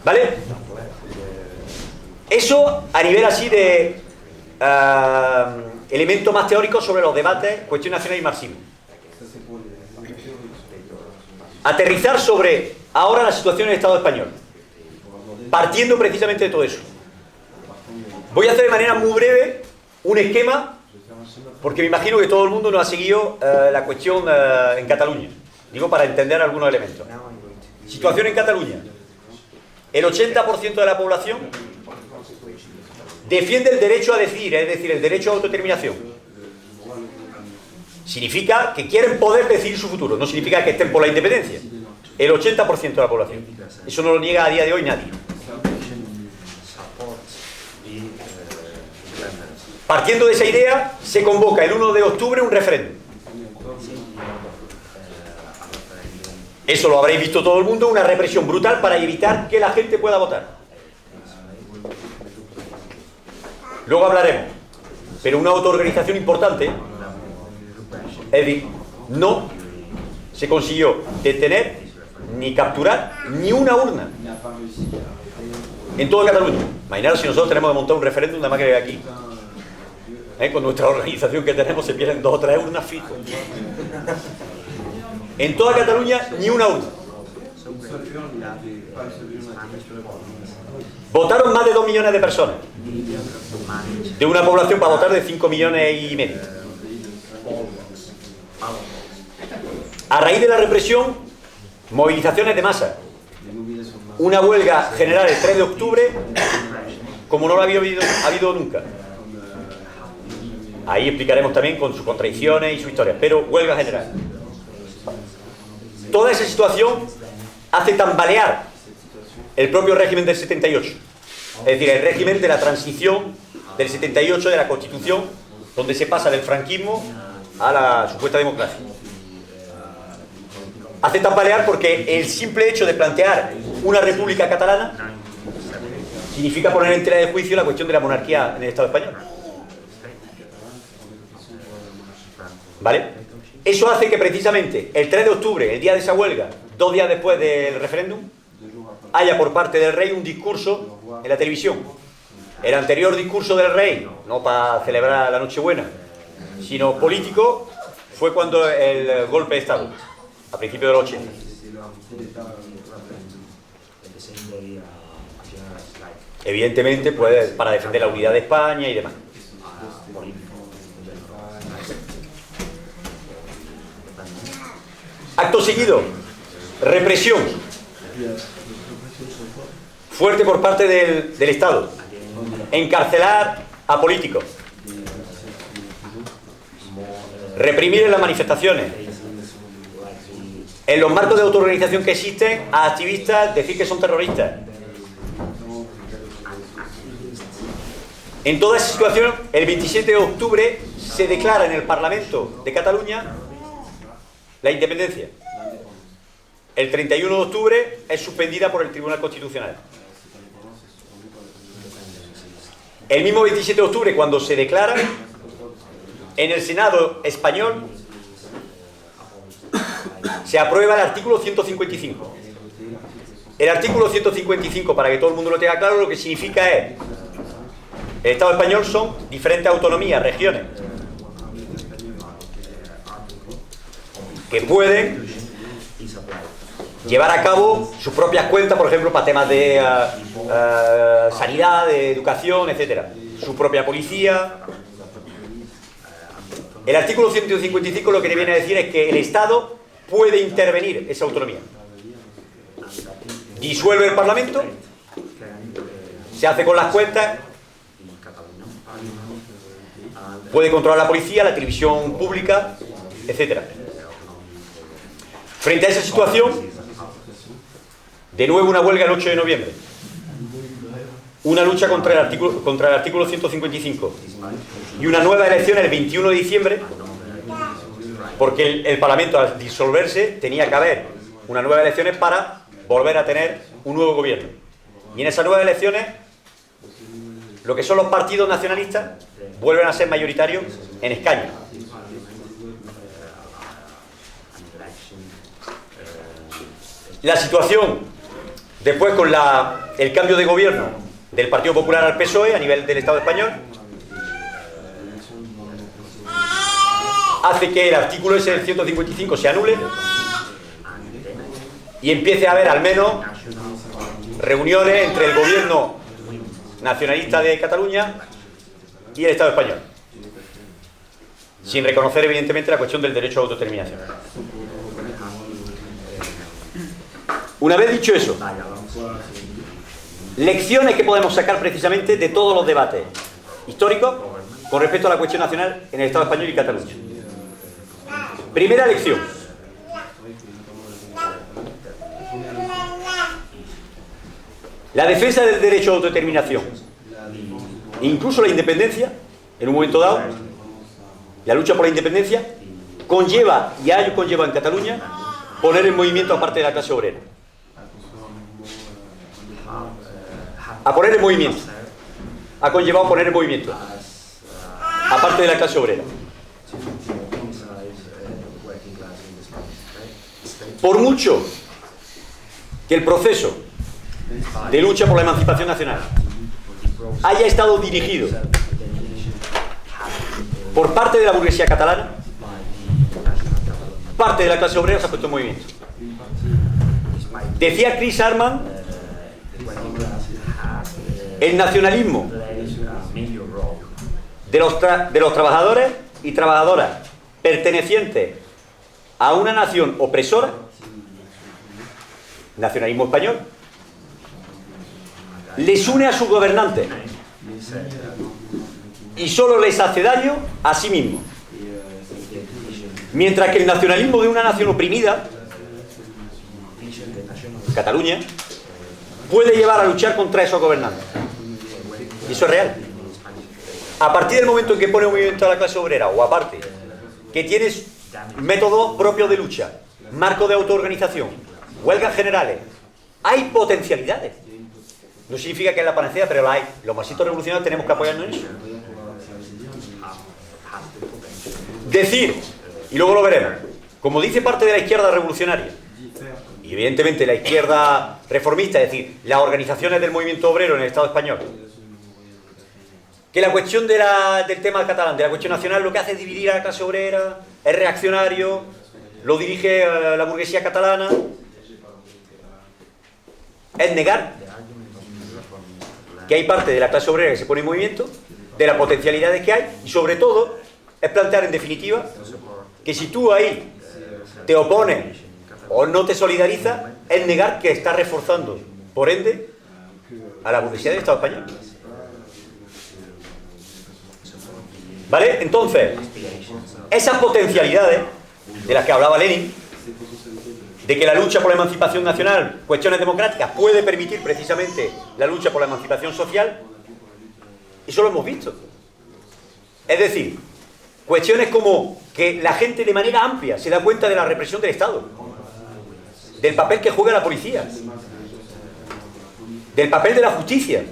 [SPEAKER 1] ¿Vale? Eso a nivel así de elemento más teórico sobre los debates, cuestión nacional y marxismo. Aterrizar sobre ahora la situación en el Estado español, partiendo precisamente de todo eso. Voy a hacer de manera muy breve un esquema, porque me imagino que todo el mundo no ha seguido la cuestión en Cataluña. Digo, para entender algunos elementos. Situación en Cataluña. El 80% de la población defiende el derecho a decidir, es decir, el derecho a autodeterminación. Significa que quieren poder decidir su futuro, no significa que estén por la independencia. El 80% de la población. Eso no lo niega a día de hoy nadie. Partiendo de esa idea, se convoca el 1 de octubre un referéndum. Eso lo habréis visto todo el mundo, una represión brutal para evitar que la gente pueda votar. Luego hablaremos. Pero una autoorganización importante, es decir, no se consiguió detener ni capturar ni una urna en toda Cataluña. Imaginaros si nosotros tenemos que montar un referéndum nada más que aquí. Con nuestra organización que tenemos se pierden 2 o 3 urnas fijos. En toda Cataluña ni una urna. Votaron más de 2 millones de personas, de una población para votar de 5 millones y medio. A raíz de la represión, movilizaciones de masa. Una huelga general el 3 de octubre, como no lo había habido nunca. Ahí explicaremos también con sus contradicciones y sus historias, pero huelga general. Toda esa situación hace tambalear el propio régimen del 78. Es decir, el régimen de la transición del 78 de la Constitución, donde se pasa del franquismo a la supuesta democracia. Hace tambalear porque el simple hecho de plantear una república catalana significa poner en tela de juicio la cuestión de la monarquía en el Estado español. ¿Vale? Eso hace que precisamente el 3 de octubre, el día de esa huelga, 2 días después del referéndum, haya por parte del rey un discurso en la televisión. El anterior discurso del rey, no para celebrar la Nochebuena, sino político, fue cuando el golpe de Estado, a principios de los 80. Evidentemente, pues, para defender la unidad de España y demás. Acto seguido, represión fuerte por parte del Estado, encarcelar a políticos, reprimir en las manifestaciones. En los marcos de autoorganización que existen, a activistas decir que son terroristas. En toda esa situación, el 27 de octubre se declara en el Parlamento de Cataluña la independencia. El 31 de octubre es suspendida por el Tribunal Constitucional. El mismo 27 de octubre, cuando se declara, en el Senado español se aprueba el artículo 155. El artículo 155, para que todo el mundo lo tenga claro, lo que significa es: el Estado español son diferentes autonomías, regiones, que pueden llevar a cabo sus propias cuentas, por ejemplo, para temas de sanidad, de educación, etcétera. Su propia policía. El artículo 155 lo que le viene a decir es que el Estado puede intervenir esa autonomía. Disuelve el Parlamento, se hace con las cuentas, puede controlar la policía, la televisión pública, etcétera. Frente a esa situación, de nuevo una huelga el 8 de noviembre. Una lucha contra el artículo 155. Y una nueva elección el 21 de diciembre, porque el Parlamento, al disolverse, tenía que haber unas nuevas elecciones para volver a tener un nuevo gobierno. Y en esas nuevas elecciones, lo que son los partidos nacionalistas vuelven a ser mayoritarios en escaños. La situación, después con el cambio de gobierno del Partido Popular al PSOE a nivel del Estado español, hace que el artículo ese del 155 se anule y empiece a haber al menos reuniones entre el gobierno nacionalista de Cataluña y el Estado español, sin reconocer evidentemente la cuestión del derecho a autodeterminación. Una vez dicho eso, lecciones que podemos sacar precisamente de todos los debates históricos con respecto a la cuestión nacional en el Estado español y Cataluña. Primera lección: la defensa del derecho a autodeterminación, incluso la independencia, en un momento dado, la lucha por la independencia, conlleva, y ha conllevado en Cataluña, poner en movimiento a parte de la clase obrera. A poner en movimiento. Ha conllevado poner en movimiento a parte de la clase obrera. Por mucho que el proceso de lucha por la emancipación nacional haya estado dirigido por parte de la burguesía catalana, parte de la clase obrera se ha puesto en movimiento. Decía Chris Arman, el nacionalismo de los trabajadores y trabajadoras pertenecientes a una nación opresora, nacionalismo español, les une a sus gobernantes y solo les hace daño a sí mismos. Mientras que el nacionalismo de una nación oprimida, Cataluña, puede llevar a luchar contra esos gobernantes. Y eso es real. A partir del momento en que pone un movimiento a la clase obrera, o aparte, que tienes métodos propios de lucha, marco de autoorganización, huelgas generales, hay potencialidades. No significa que es la panacea, pero la hay. Los marxistas revolucionarios tenemos que apoyarnos en eso. Decir, y luego lo veremos, como dice parte de la izquierda revolucionaria, y evidentemente la izquierda reformista, es decir, las organizaciones del movimiento obrero en el Estado español, que la cuestión del tema catalán, de la cuestión nacional, lo que hace es dividir a la clase obrera, es reaccionario, lo dirige la burguesía catalana, es negar que hay parte de la clase obrera que se pone en movimiento, de las potencialidades que hay, y sobre todo es plantear en definitiva que si tú ahí te opones o no te solidarizas, es negar que estás reforzando, por ende, a la burguesía del Estado español. ¿Vale? Entonces, esas potencialidades de las que hablaba Lenin, de que la lucha por la emancipación nacional, cuestiones democráticas, puede permitir precisamente la lucha por la emancipación social, eso lo hemos visto. Es decir, cuestiones como que la gente de manera amplia se da cuenta de la represión del Estado, del papel que juega la policía, del papel de la justicia,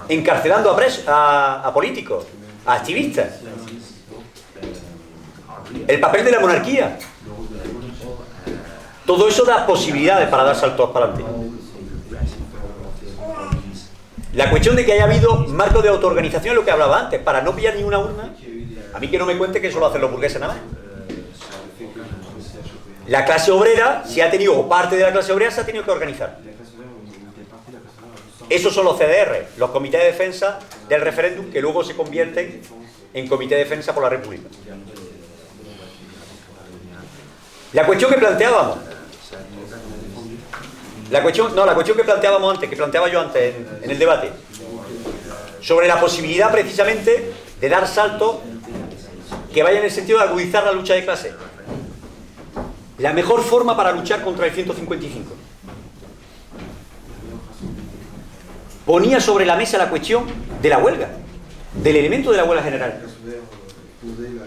[SPEAKER 1] encarcelando a políticos, a activistas, el papel de la monarquía. Todo eso da posibilidades para dar saltos para adelante. La cuestión de que haya habido marcos de autoorganización, lo que hablaba antes, para no pillar ni una urna, a mí que no me cuente que eso lo hacen los burgueses nada más. La clase obrera, si ha tenido, o parte de la clase obrera, se ha tenido que organizar. Esos son los CDR, los comités de defensa del referéndum, que luego se convierten en comité de defensa por la República. La cuestión que planteábamos, la cuestión que planteábamos antes, que planteaba yo antes en el debate, sobre la posibilidad precisamente de dar saltos que vayan en el sentido de agudizar la lucha de clase. La mejor forma para luchar contra el 155. Ponía sobre la mesa la cuestión de la huelga, del elemento de la huelga general.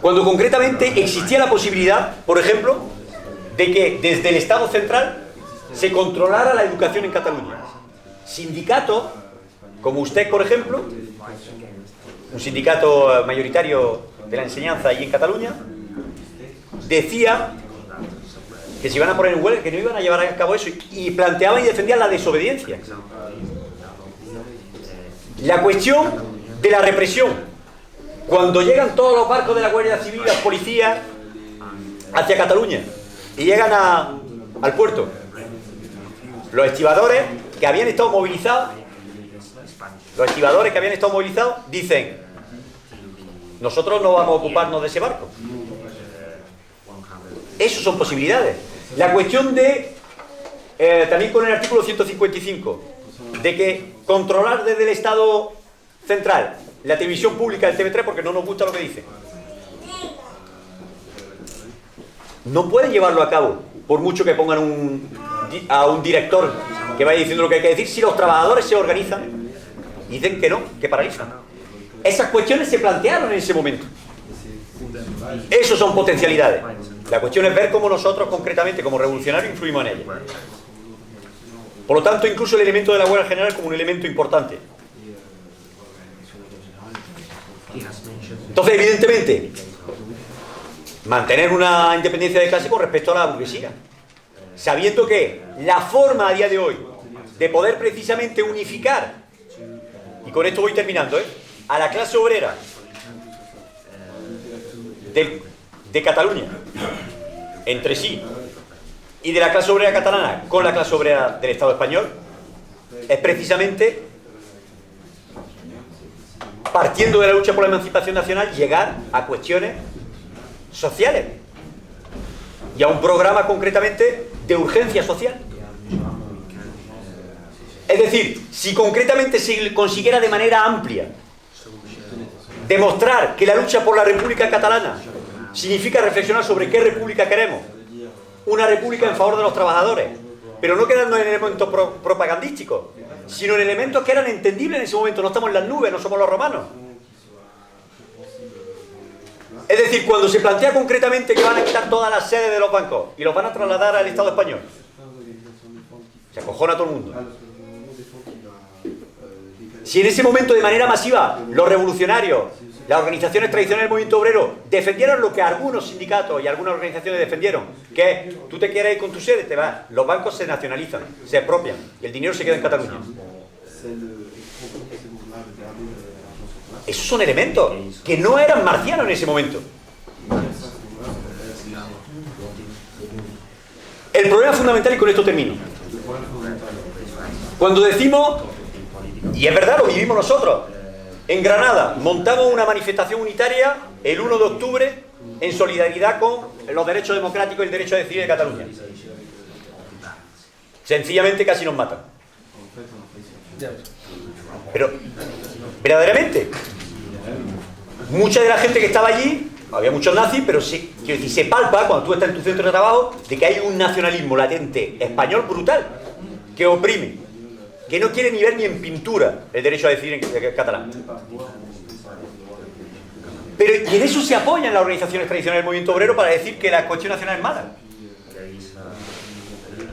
[SPEAKER 1] Cuando concretamente existía la posibilidad, por ejemplo, de que desde el Estado central se controlara la educación en Cataluña. Sindicatos, como usted, por ejemplo, un sindicato mayoritario de la enseñanza allí en Cataluña, decía que se iban a poner en huelga, que no iban a llevar a cabo eso, y planteaban y defendían la desobediencia. La cuestión de la represión. Cuando llegan todos los barcos de la Guardia Civil, las policías, hacia Cataluña, y llegan al puerto, los estibadores que habían estado movilizados, dicen: nosotros no vamos a ocuparnos de ese barco. Eso son posibilidades. La cuestión de, también con el artículo 155, de que controlar desde el Estado central la televisión pública, el TV3, porque no nos gusta lo que dice. No pueden llevarlo a cabo, por mucho que pongan a un director que vaya diciendo lo que hay que decir, si los trabajadores se organizan y dicen que no, que paralizan. Esas cuestiones se plantearon en ese momento. Eso son potencialidades. La cuestión es ver cómo nosotros, concretamente, como revolucionarios, influimos en ellas. Por lo tanto, incluso el elemento de la huelga general como un elemento importante. Entonces, evidentemente, mantener una independencia de clase con respecto a la burguesía, sabiendo que la forma a día de hoy de poder precisamente unificar, y con esto voy terminando, a la clase obrera de Cataluña entre sí, y de la clase obrera catalana con la clase obrera del Estado español, es precisamente, partiendo de la lucha por la emancipación nacional, llegar a cuestiones sociales y a un programa concretamente de urgencia social. Es decir, si concretamente se consiguiera de manera amplia demostrar que la lucha por la República Catalana significa reflexionar sobre qué república queremos, una república en favor de los trabajadores, pero no quedarnos en elementos propagandísticos, sino en elementos que eran entendibles en ese momento. No estamos en las nubes, no somos los romanos. Es decir, cuando se plantea concretamente que van a quitar todas las sedes de los bancos y los van a trasladar al Estado español, se acojona a todo el mundo. Si en ese momento de manera masiva los revolucionarios, las organizaciones tradicionales del movimiento obrero defendieron lo que algunos sindicatos y algunas organizaciones defendieron, que es: tú te quieres ir con tu sede, te vas, los bancos se nacionalizan, se expropian y el dinero se queda en Cataluña. Esos son elementos que no eran marcianos en ese momento. El problema fundamental, y con esto termino, cuando decimos, y es verdad, lo vivimos nosotros, en Granada montamos una manifestación unitaria el 1 de octubre en solidaridad con los derechos democráticos y el derecho a decidir de Cataluña. Sencillamente casi nos matan. Pero, verdaderamente, mucha de la gente que estaba allí, había muchos nazis, pero sí, quiero decir, se palpa cuando tú estás en tu centro de trabajo de que hay un nacionalismo latente español brutal que oprime, que no quiere ni ver ni en pintura el derecho a decidir en catalán. Pero y en eso se apoyan las organizaciones tradicionales del movimiento obrero para decir que la cuestión nacional es mala.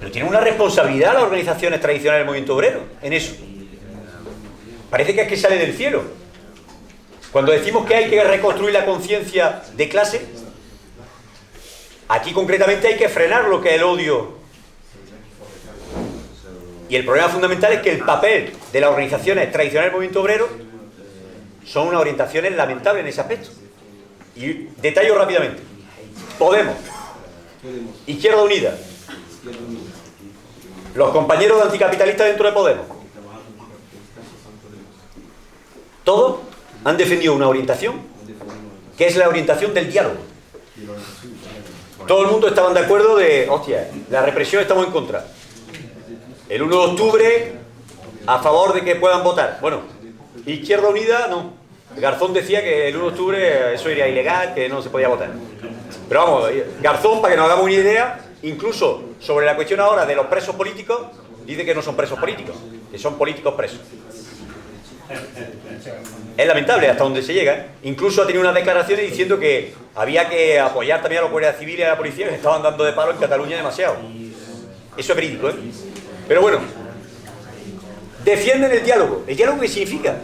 [SPEAKER 1] Pero tienen una responsabilidad las organizaciones tradicionales del movimiento obrero en eso. Parece que es que sale del cielo. Cuando decimos que hay que reconstruir la conciencia de clase, aquí concretamente hay que frenar lo que es el odio. Y el problema fundamental es que el papel de las organizaciones tradicionales del movimiento obrero son unas orientaciones lamentables en ese aspecto. Y detallo rápidamente. Podemos, Izquierda Unida, los compañeros anticapitalistas dentro de Podemos, todos han defendido una orientación que es la orientación del diálogo. Todo el mundo estaban de acuerdo de, hostia, la represión estamos en contra. El 1 de octubre a favor de que puedan votar. Bueno, Izquierda Unida no. Garzón decía que el 1 de octubre eso era ilegal, que no se podía votar. Pero vamos, Garzón, para que nos hagamos una idea, incluso sobre la cuestión ahora de los presos políticos, dice que no son presos políticos, que son políticos presos. Es lamentable hasta donde se llega, ¿eh? Incluso ha tenido unas declaraciones diciendo que había que apoyar también a los guardias civiles y a la policía que estaban dando de palo en Cataluña demasiado. Eso es verídico, ¿eh? Pero bueno, defienden el diálogo. ¿El diálogo qué significa?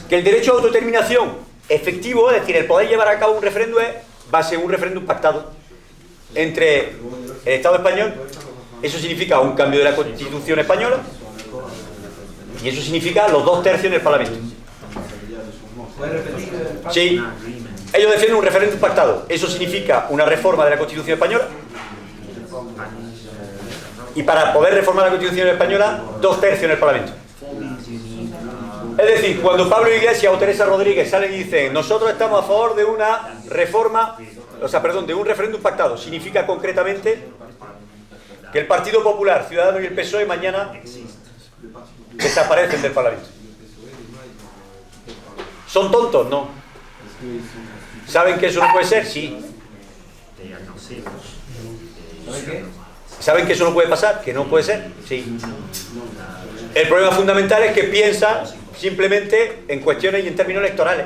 [SPEAKER 1] Que el derecho a autodeterminación efectivo, es decir, el poder llevar a cabo un referéndum va a ser un referéndum pactado entre el Estado español. Eso significa un cambio de la Constitución española y eso significa los 2/3 del Parlamento. Sí, ellos defienden un referéndum pactado. Eso significa una reforma de la Constitución española y para poder reformar la Constitución española 2/3 en el Parlamento. Es decir, cuando Pablo Iglesias o Teresa Rodríguez salen y dicen nosotros estamos a favor de una reforma, de un referéndum pactado, significa concretamente que el Partido Popular, Ciudadanos y el PSOE mañana desaparecen del Parlamento. ¿Son tontos? No. ¿Saben que eso no puede ser? Sí. ¿Saben que eso no puede pasar? ¿Que no puede ser? Sí. El problema fundamental es que piensan simplemente en cuestiones y en términos electorales.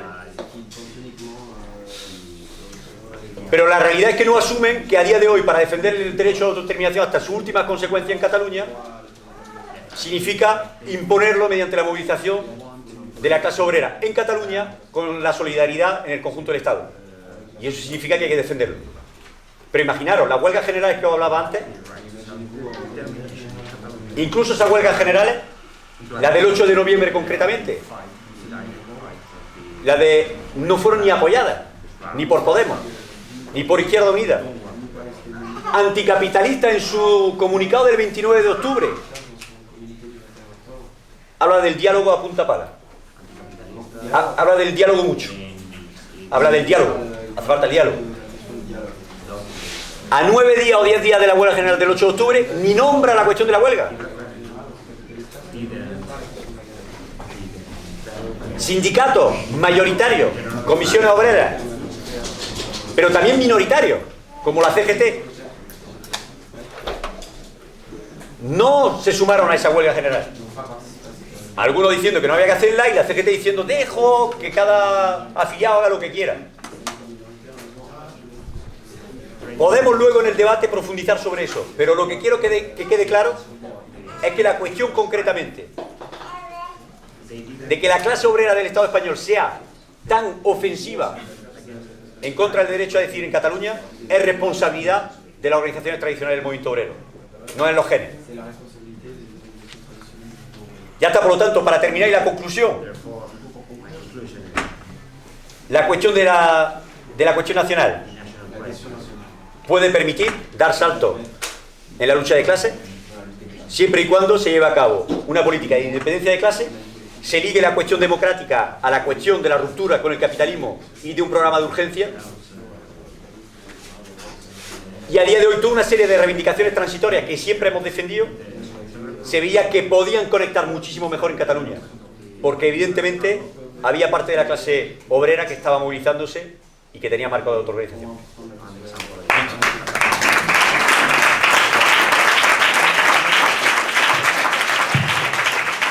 [SPEAKER 1] Pero la realidad es que no asumen que a día de hoy, para defender el derecho a autodeterminación hasta su última consecuencia en Cataluña, significa imponerlo mediante la movilización de la clase obrera en Cataluña con la solidaridad en el conjunto del Estado. Y eso significa que hay que defenderlo. Pero imaginaros, las huelgas generales que os hablaba antes, incluso esas huelgas generales, la del 8 de noviembre concretamente, la de no fueron ni apoyadas, ni por Podemos, ni por Izquierda Unida. Anticapitalista en su comunicado del 29 de octubre habla del diálogo a punta pala. Habla del diálogo mucho. Habla del diálogo. Hace falta el diálogo. A 9 días o 10 días de la huelga general del 8 de octubre, ni nombra la cuestión de la huelga. Sindicatos mayoritarios, comisiones obreras, pero también minoritarios, como la CGT, no se sumaron a esa huelga general. Algunos diciendo que no había que hacerla y la CGT diciendo dejo que cada afiliado haga lo que quiera. Podemos luego en el debate profundizar sobre eso, pero lo que quiero que quede claro es que la cuestión concretamente de que la clase obrera del Estado español sea tan ofensiva en contra del derecho a decidir en Cataluña es responsabilidad de las organizaciones tradicionales del movimiento obrero, no en los genes. Ya está, por lo tanto, para terminar y la conclusión, la cuestión de la cuestión nacional puede permitir dar salto en la lucha de clase siempre y cuando se lleve a cabo una política de independencia de clase, se ligue la cuestión democrática a la cuestión de la ruptura con el capitalismo y de un programa de urgencia, y a día de hoy toda una serie de reivindicaciones transitorias que siempre hemos defendido se veía que podían conectar muchísimo mejor en Cataluña, porque evidentemente había parte de la clase obrera que estaba movilizándose y que tenía marco de autoorganización.